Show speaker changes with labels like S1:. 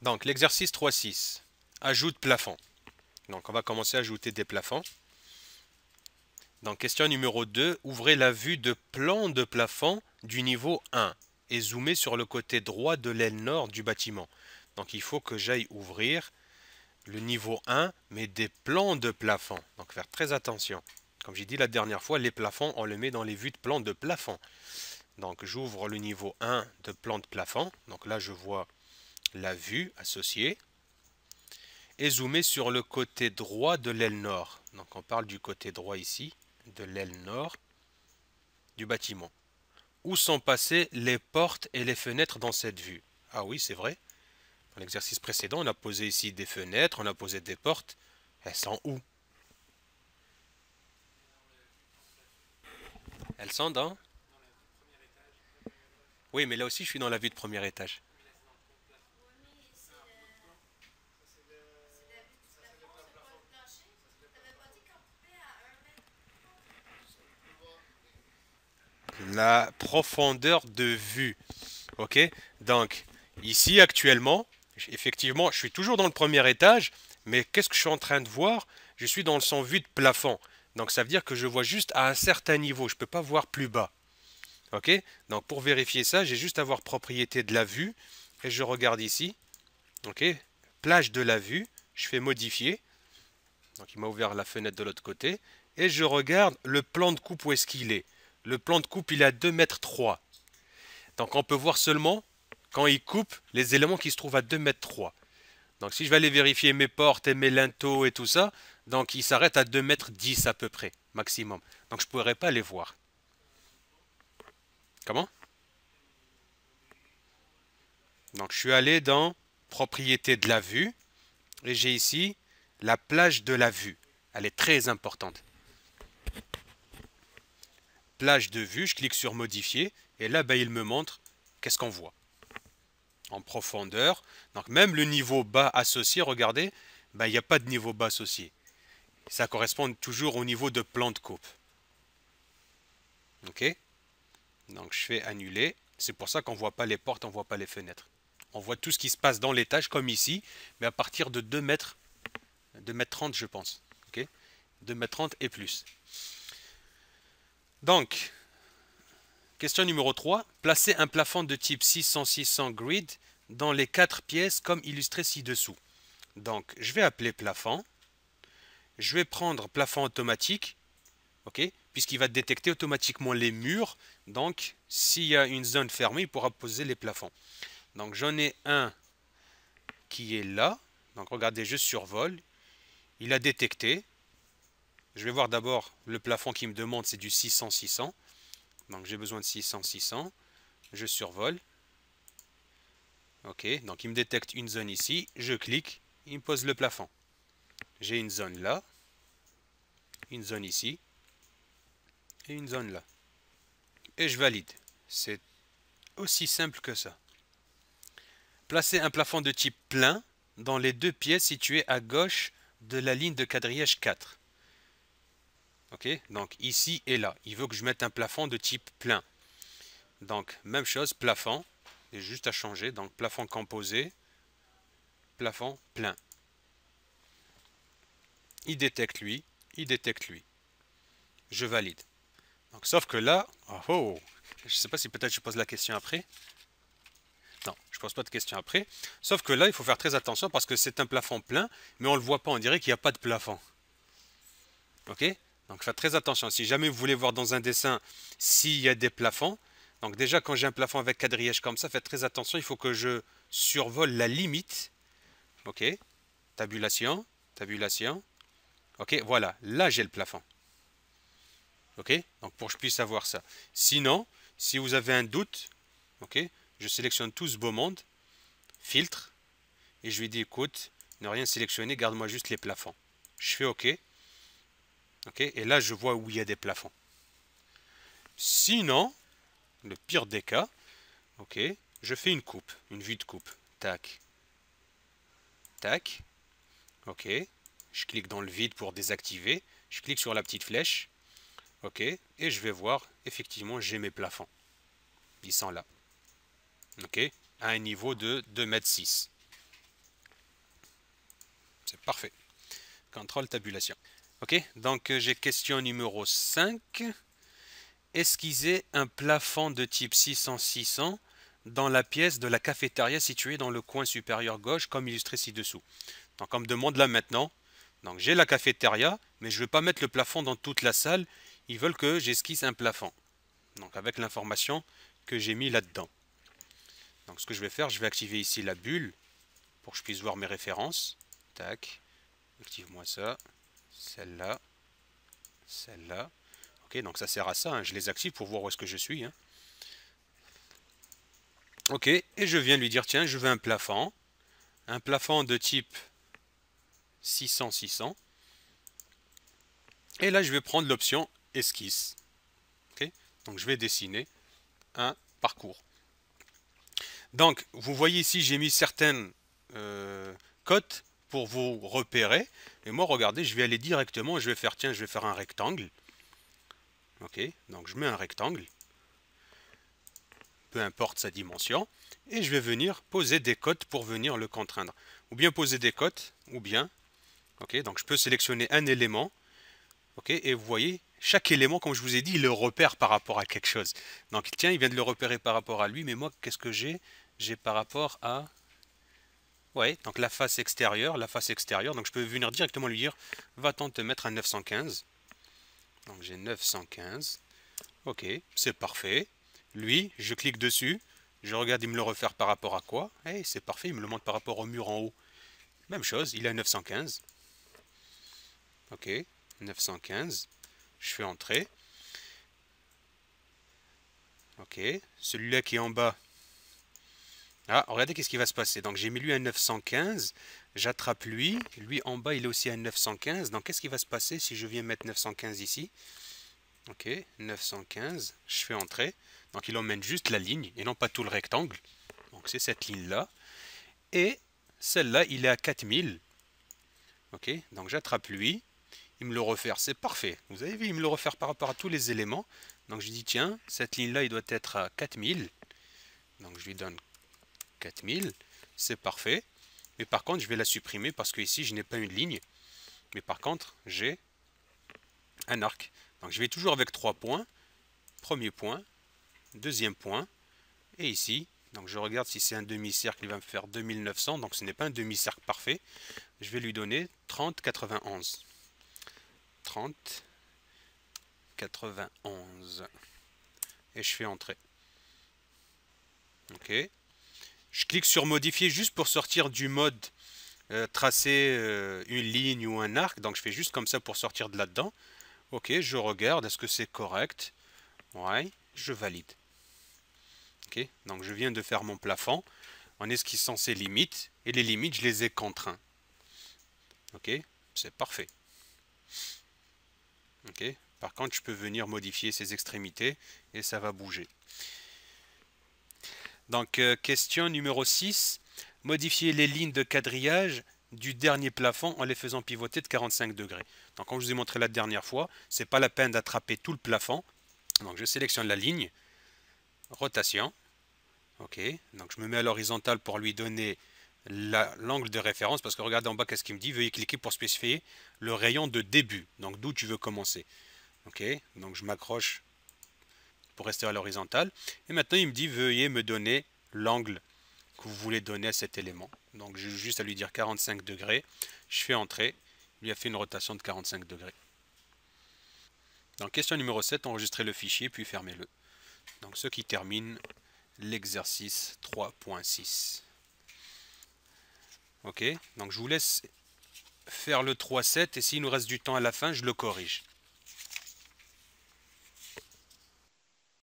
S1: Donc, l'exercice 3.6. Ajoute plafond. Donc, on va commencer à ajouter des plafonds. Donc, question numéro 2. Ouvrez la vue de plan de plafond du niveau 1 et zoomez sur le côté droit de l'aile nord du bâtiment. Donc, il faut que j'aille ouvrir le niveau 1, mais des plans de plafond. Donc, faire très attention. Comme j'ai dit la dernière fois, les plafonds, on les met dans les vues de plan de plafond. Donc, j'ouvre le niveau 1 de plan de plafond. Donc là, je vois la vue associée. Et zoomer sur le côté droit de l'aile nord. Donc, on parle du côté droit ici, de l'aile nord du bâtiment. Où sont passées les portes et les fenêtres dans cette vue? Ah oui, c'est vrai. Dans l'exercice précédent, on a posé ici des fenêtres, on a posé des portes. Elles sont où? Elles sont dans... Oui, mais là aussi, je suis dans la vue de premier étage. La profondeur de vue. Ok? Donc, ici, actuellement, effectivement, je suis toujours dans le premier étage, mais qu'est-ce que je suis en train de voir? Je suis dans le son vue de plafond. Donc, ça veut dire que je vois juste à un certain niveau. Je ne peux pas voir plus bas. Ok? Donc, pour vérifier ça, j'ai juste à voir propriété de la vue. Et je regarde ici. Ok? Plage de la vue. Je fais modifier. Donc, il m'a ouvert la fenêtre de l'autre côté. Et je regarde le plan de coupe où est-ce qu'il est. Le plan de coupe, il est à 2,3 m. Donc, on peut voir seulement, quand il coupe, les éléments qui se trouvent à 2,3 m. Donc, si je vais aller vérifier mes portes et mes linteaux et tout ça, donc il s'arrête à 2,10 m à peu près, maximum. Donc, je ne pourrais pas les voir. Comment? Donc, je suis allé dans propriété de la vue et j'ai ici la plage de la vue. Elle est très importante. Plage de vue, je clique sur modifier et là, ben, il me montre qu'est-ce qu'on voit en profondeur. Donc, même le niveau bas associé, regardez, ben, il n'y a pas de niveau bas associé. Ça correspond toujours au niveau de plan de coupe. Ok? Donc, je fais annuler. C'est pour ça qu'on ne voit pas les portes, on ne voit pas les fenêtres. On voit tout ce qui se passe dans l'étage, comme ici, mais à partir de 2 mètres, 2,30 m je pense. Ok? 2,30 m et plus. Donc, question numéro 3. Placez un plafond de type 600-600 grid dans les 4 pièces comme illustré ci-dessous. Donc, je vais appeler plafond. Je vais prendre plafond automatique. Ok? Puisqu'il va détecter automatiquement les murs. Donc, s'il y a une zone fermée, il pourra poser les plafonds. Donc, j'en ai un qui est là. Donc, regardez, je survole. Il a détecté. Je vais voir d'abord le plafond qui me demande, c'est du 600-600. Donc, j'ai besoin de 600-600. Je survole. Ok, donc il me détecte une zone ici. Je clique. Il me pose le plafond. J'ai une zone là. Une zone ici. Et une zone là. Et je valide. C'est aussi simple que ça. Placez un plafond de type plein dans les 2 pièces situées à gauche de la ligne de quadrillage 4. Ok, donc ici et là. Il veut que je mette un plafond de type plein. Donc, même chose, plafond. J'ai juste à changer. Donc, plafond composé, plafond plein. Il détecte lui, il détecte lui. Je valide. Donc, sauf que là, oh, je ne sais pas si peut-être je pose la question après. Non, je ne pose pas de question après. Sauf que là, il faut faire très attention parce que c'est un plafond plein, mais on ne le voit pas, on dirait qu'il n'y a pas de plafond. Ok? Donc faites très attention. Si jamais vous voulez voir dans un dessin s'il y a des plafonds, donc déjà quand j'ai un plafond avec quadrillage comme ça, faites très attention, il faut que je survole la limite. Ok? Tabulation, tabulation. Ok, voilà, là j'ai le plafond. Ok? Donc pour que je puisse avoir ça. Sinon, si vous avez un doute, ok, je sélectionne tout ce beau monde, filtre, et je lui dis écoute, ne rien sélectionner, garde-moi juste les plafonds. Je fais OK. Ok, et là je vois où il y a des plafonds. Sinon, le pire des cas, ok, je fais une coupe, une vue de coupe. Tac, tac, ok. Je clique dans le vide pour désactiver. Je clique sur la petite flèche. Ok, et je vais voir, effectivement, j'ai mes plafonds. Ils sont là. Ok, à un niveau de 2,6 m. C'est parfait. Contrôle tabulation. Ok, donc j'ai question numéro 5. Esquisser un plafond de type 600-600 dans la pièce de la cafétéria située dans le coin supérieur gauche comme illustré ci-dessous. Donc on me demande là maintenant, donc j'ai la cafétéria, mais je ne veux pas mettre le plafond dans toute la salle, ils veulent que j'esquisse un plafond. Donc avec l'information que j'ai mis là-dedans. Donc ce que je vais faire, je vais activer ici la bulle pour que je puisse voir mes références. Tac, active-moi ça, celle-là, celle-là. Ok, donc ça sert à ça, hein. Je les active pour voir où est-ce que je suis. Hein. Ok, et je viens lui dire, tiens, je veux un plafond de type 600-600. Et là, je vais prendre l'option esquisse. Ok, donc je vais dessiner un parcours. Donc, vous voyez ici, j'ai mis certaines cotes pour vous repérer. Et moi, regardez, je vais aller directement, je vais faire, tiens, je vais faire un rectangle. Ok, donc je mets un rectangle, peu importe sa dimension, et je vais venir poser des cotes pour venir le contraindre. Ou bien poser des cotes, ou bien, ok, donc je peux sélectionner un élément, ok, et vous voyez, chaque élément, comme je vous ai dit, il le repère par rapport à quelque chose. Donc tiens, il vient de le repérer par rapport à lui, mais moi, qu'est-ce que j'ai? J'ai par rapport à... Ouais, donc la face extérieure, donc je peux venir directement lui dire, va-t'en te mettre à 915. Donc j'ai 915. Ok, c'est parfait. Lui, je clique dessus, je regarde, il me le refaire par rapport à quoi? Eh, c'est parfait, il me le montre par rapport au mur en haut. Même chose, il est à 915. Ok, 915. Je fais entrer. Ok, celui-là qui est en bas. Ah, regardez qu'est-ce qui va se passer. Donc j'ai mis lui à 915. J'attrape lui. Lui en bas, il est aussi à 915. Donc qu'est-ce qui va se passer si je viens mettre 915 ici? Ok, 915. Je fais entrer. Donc il emmène juste la ligne et non pas tout le rectangle. Donc c'est cette ligne-là. Et celle-là, il est à 4000. Ok, donc j'attrape lui. Il me le refaire, c'est parfait. Vous avez vu, il me le refaire par rapport à tous les éléments. Donc je dis, tiens, cette ligne-là, il doit être à 4000. Donc je lui donne 4000. C'est parfait. Mais par contre, je vais la supprimer parce que ici, je n'ai pas une ligne. Mais par contre, j'ai un arc. Donc je vais toujours avec 3 points. Premier point, deuxième point. Et ici, donc je regarde si c'est un demi-cercle, il va me faire 2900. Donc ce n'est pas un demi-cercle parfait. Je vais lui donner 30, 91. 30, 91. Et je fais entrer. Ok. Je clique sur modifier juste pour sortir du mode tracer une ligne ou un arc. Donc je fais juste comme ça pour sortir de là-dedans. Ok, je regarde, est-ce que c'est correct? Ouais, je valide. Ok, donc je viens de faire mon plafond en esquissant ses limites. Et les limites, je les ai contraints. Ok, c'est parfait. Ok, par contre, je peux venir modifier ses extrémités et ça va bouger. Donc, question numéro 6. Modifier les lignes de quadrillage du dernier plafond en les faisant pivoter de 45 degrés. Donc, comme je vous ai montré la dernière fois, ce n'est pas la peine d'attraper tout le plafond. Donc, je sélectionne la ligne, rotation. Ok, donc je me mets à l'horizontale pour lui donner l'angle de référence, parce que regardez en bas, qu'est-ce qu'il me dit? Veuillez cliquer pour spécifier le rayon de début, donc d'où tu veux commencer. Ok, donc je m'accroche pour rester à l'horizontale. Et maintenant, il me dit, veuillez me donner l'angle que vous voulez donner à cet élément. Donc, j'ai juste à lui dire 45 degrés. Je fais entrer. Il lui a fait une rotation de 45 degrés. Donc, question numéro 7, enregistrez le fichier, puis fermez-le. Donc, ce qui termine l'exercice 3.6. Ok, donc je vous laisse faire le 3.7 et s'il nous reste du temps à la fin, je le corrige.